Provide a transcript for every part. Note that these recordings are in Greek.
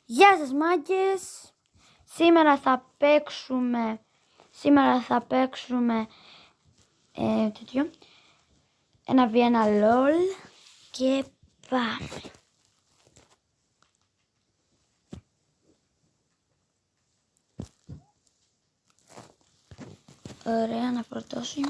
Γεια σας μάγκες! Σήμερα θα παίξουμε ένα Vienna LOL και πάμε. Ωραία, να φορτώσει.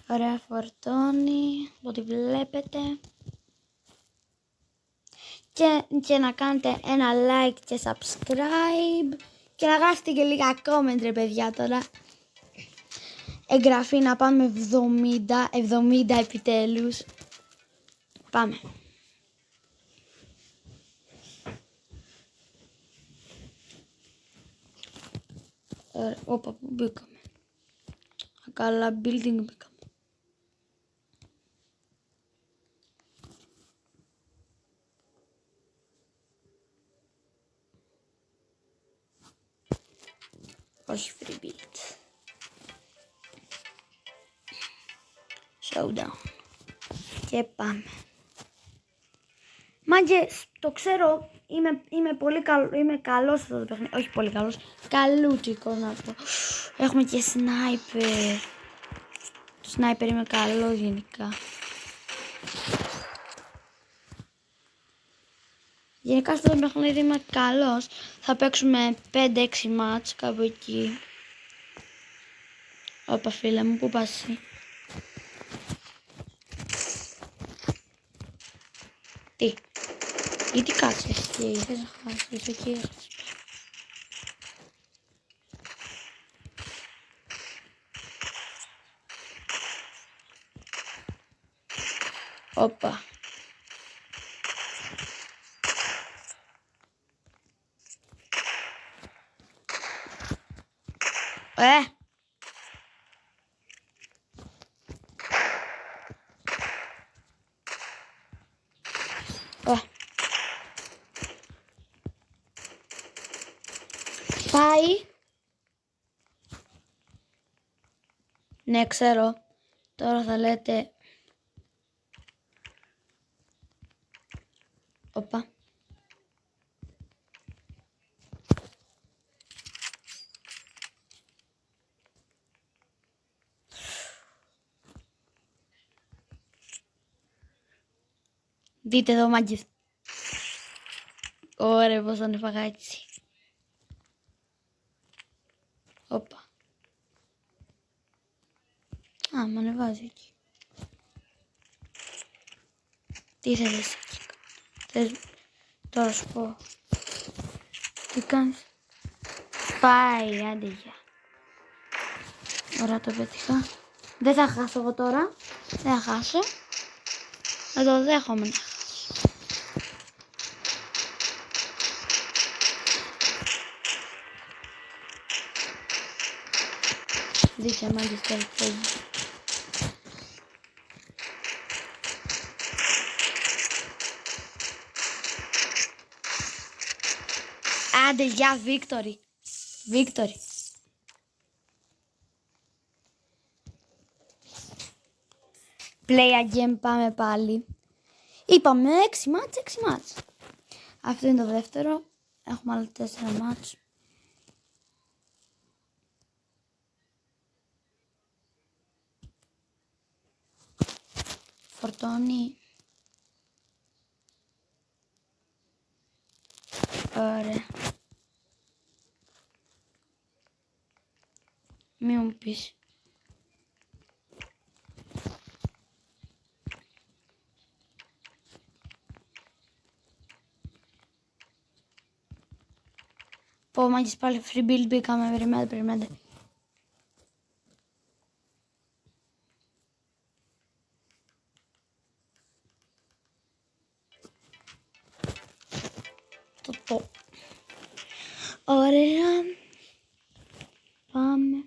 Ωραία, φορτώνει, ό,τι βλέπετε. Και να κάνετε ένα like και subscribe. Και να γράψετε και λίγα comment ρε παιδιά τώρα. Εγγραφή να πάμε 70 επιτέλους. Πάμε. Όπα, που μπήκαμε. Καλά building μπήκαμε. Όχι free build. Showdown. Και πάμε. Μάγκες, το ξέρω, είμαι πολύ καλό, είμαι καλός σε αυτό το παιχνίδι. Όχι πολύ καλός, καλούτσικος να πω. Έχουμε και σνάιπερ. Το σνάιπερ είμαι καλό γενικά. Γενικά στο παιχνίδι είμαι καλός. Θα παίξουμε 5-6 μάτς κάπου εκεί. Όπα φίλε μου, πού πας εσύ? Τι? Γιατί κάτσε εκεί, θες να χάσεις εκεί. Όπα. Πάει. Ναι, ξέρω. Τώρα θα λέτε... Όπα. Δείτε εδώ μάγκες. Ωραία, πως τον έφαγα έτσι. Όπα. Α, μ' ανεβάζει εκεί. Τι θες εσύ εκεί? Θες... Τώρα σου πω. Τι κάνεις? Πάει, άντε γεια. Ωραία, το πέτυχα. Δεν θα χάσω εγώ τώρα. Δεν θα χάσω. Να το δέχομαι να χάσω. Δείτε μάγκες τώρα παίζει. Άντε γεια, Victory. Victory. Play again, πάμε πάλι. Είπαμε 6 μάτς. Αυτό είναι το δεύτερο. Έχουμε άλλα 4 μάτς. Φορτώνει. Ωραία. Μη μου πεις. Πω μάγκες πάλι free build μπήκαμε. Περιμένετε. Το. Ωραία. Πάμε.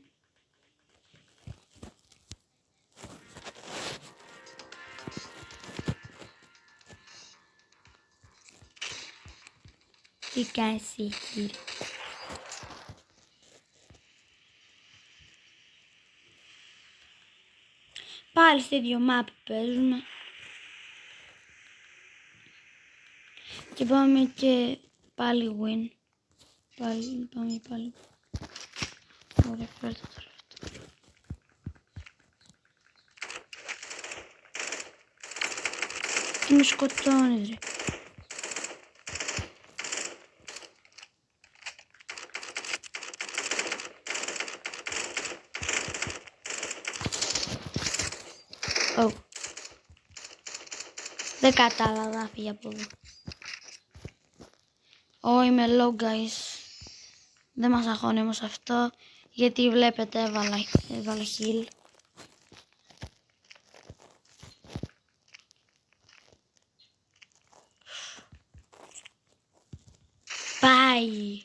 Τι κάνεις εσύ κύριε? πάλι στη ίδιο map παίζουμε. Και πάμε και πάλι win. Πάμε πάλι. Ωραία, φέρτε τώρα αυτό. Τι με σκοτώνεις ρε. Oh. Δεν κατάλαβα, φύγε από εδώ. Είμαι low guys. Δεν μας αγχώνει όμως αυτό, γιατί βλέπετε έβαλα heal. Πάει.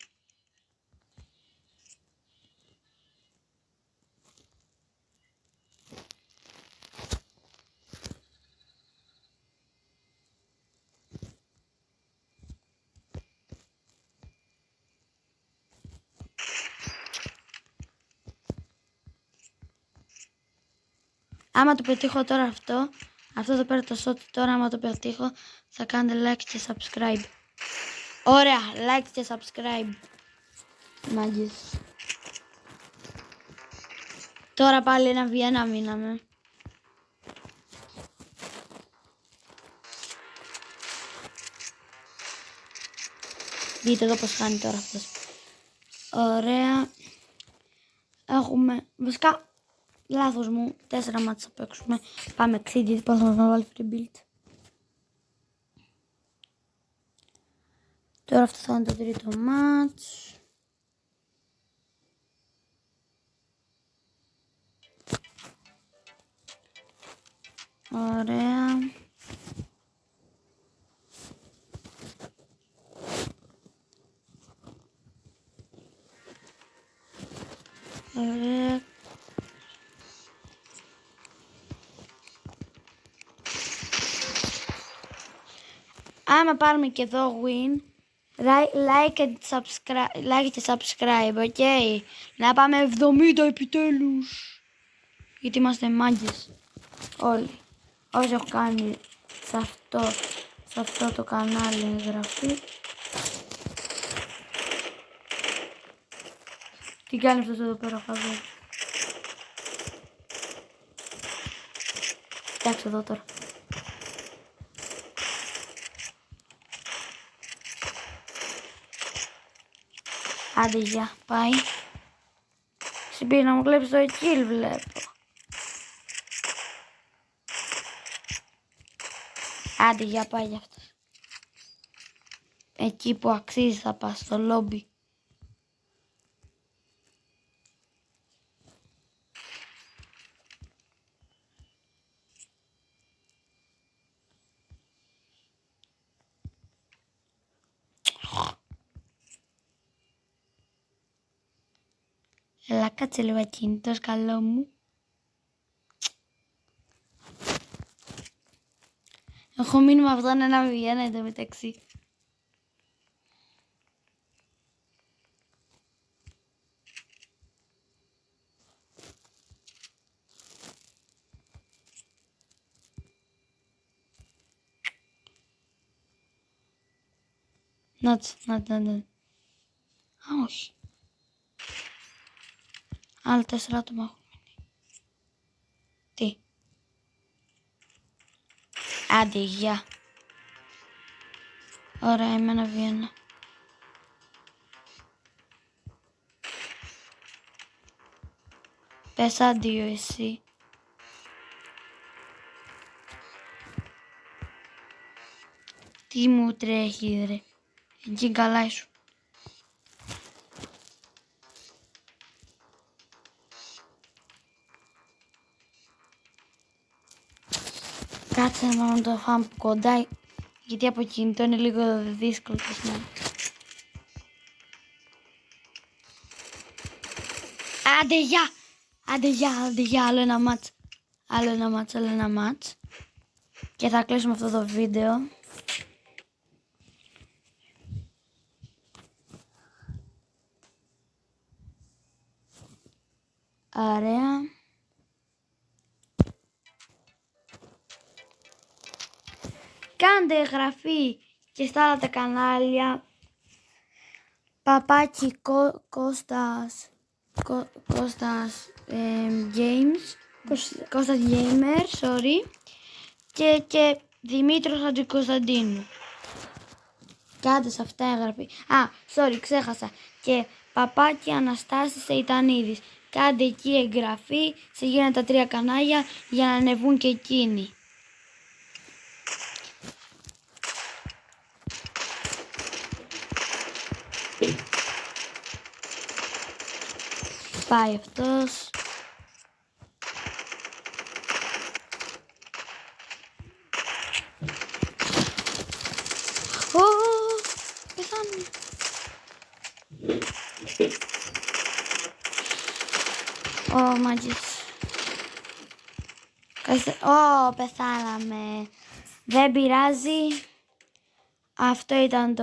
Άμα το πετύχω τώρα αυτό θα πάρει το shot τώρα, άμα το πετύχω θα κάνετε like και subscribe. Ωραία, like και subscribe. Μάγκες. Τώρα πάλι ένα V1 μείναμε. Δείτε εδώ πως χάνει τώρα αυτός. Ωραία. Έχουμε, βασικά, λάθος μου, 4 μάτς θα παίξουμε. Πάμε ξύδι, γιατί πάμε να βάλει free build. Τώρα αυτό θα είναι το τρίτο μάτς. Ωραία. Ωραία. Άμα πάρουμε και εδώ win, like και subscribe, ok. Να πάμε 70 επιτέλους. Γιατί είμαστε μάγκες όλοι. Όσοι έχω κάνει σε αυτό το κανάλι εγγραφή. Τι κάνει αυτός εδώ πέρα χαζό. Κοιτάξτε εδώ τώρα. Άντε γεια, πάει. Συμπήρε να μου βλέπεις το kill βλέπω. Άντε γεια, πάει για αυτός. Εκεί που αξίζει θα πας, στο λόμπι. Έλα κάτσε λίγο ακίνητος, καλό μου. Έχω μείνει με αυτόν ένα βιένα εδώ μεταξύ. Να. Α, όχι. Άλλα 4 άτομα έχουν μείνει. Τι. Άντε, γεια. Ωραία, είμαι ένα βιένα. Πες αντίο εσύ. Τι μου τρέχει ρε. Εκεί καλά ήσου. Κάτσε να το φάμε από κοντά, γιατί από κινητό είναι λίγο δύσκολο το σημείο. Άντε γεια, άλλο ένα μάτς. Και θα κλείσουμε αυτό το βίντεο. Ωραία. κάντε εγγραφή και στα άλλα τα κανάλια. Παπάκι Κώστας Games, Κώστας Gamer, sorry, και Δημήτρος Χατζικωνσταντίνου. Κάντε σε αυτά εγγραφή. Sorry, ξέχασα. Και Παπάκι Αναστάσης Σεϊτανίδης. Κάντε εκεί εγγραφή σε γίνα τα 3 κανάλια για να ανεβούν και εκείνοι. Πάει αυτός. Πεθάνει. Μάγκες. Πεθάναμε. Δεν πειράζει. Αυτό ήταν το